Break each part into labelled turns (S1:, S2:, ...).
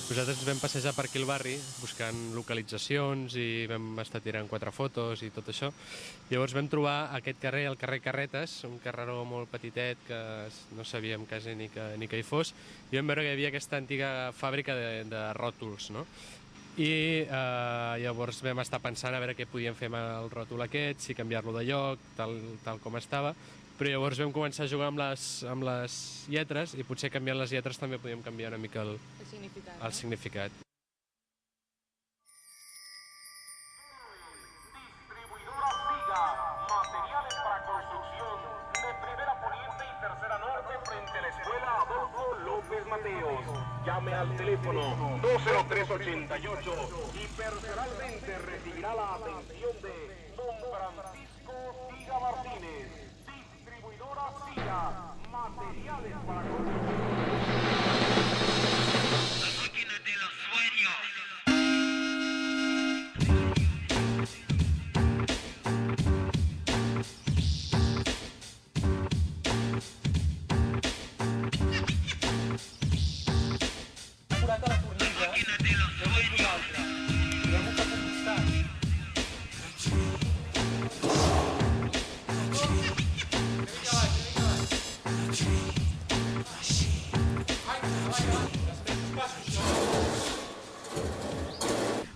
S1: Nosaltres ens vam passejar per aquí al barri buscant localitzacions i vam estar tirant 4 fotos i tot això. Llavors vam trobar aquest carrer, el carrer Carretes, un carreró molt petitet que no sabíem quasi ni que hi fos, i vam veure que hi havia aquesta antiga fàbrica de ròtols, no? I llavors vam estar pensant a veure què podíem fer amb el ròtol aquest, si canviar-lo de lloc, tal com estava, però llavors vam començar a jugar amb les lletres i potser canviant les lletres també podíem canviar una mica el significat.
S2: Distribuidora Siga, materiales para construcción de Primera Poniente y Tercera Norte frente a la Escuela Adolfo López Mateos. Llame al teléfono 20388 y personalmente recibirá la atención de don Francisco Siga Martínez. Distribuidora Siga, materiales para construcción.
S3: La máquina de los sueños.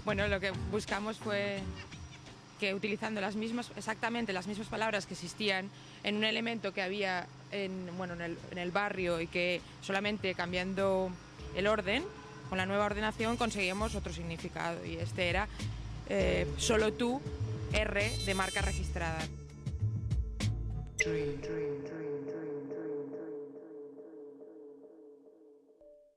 S4: Bueno, lo que buscamos fue que utilizando exactamente las mismas palabras que existían en un elemento que había en el barrio y que solamente cambiando el orden, con la nueva ordenación conseguíamos otro significado, y este era solo tú, R de marca registrada. Dream, dream.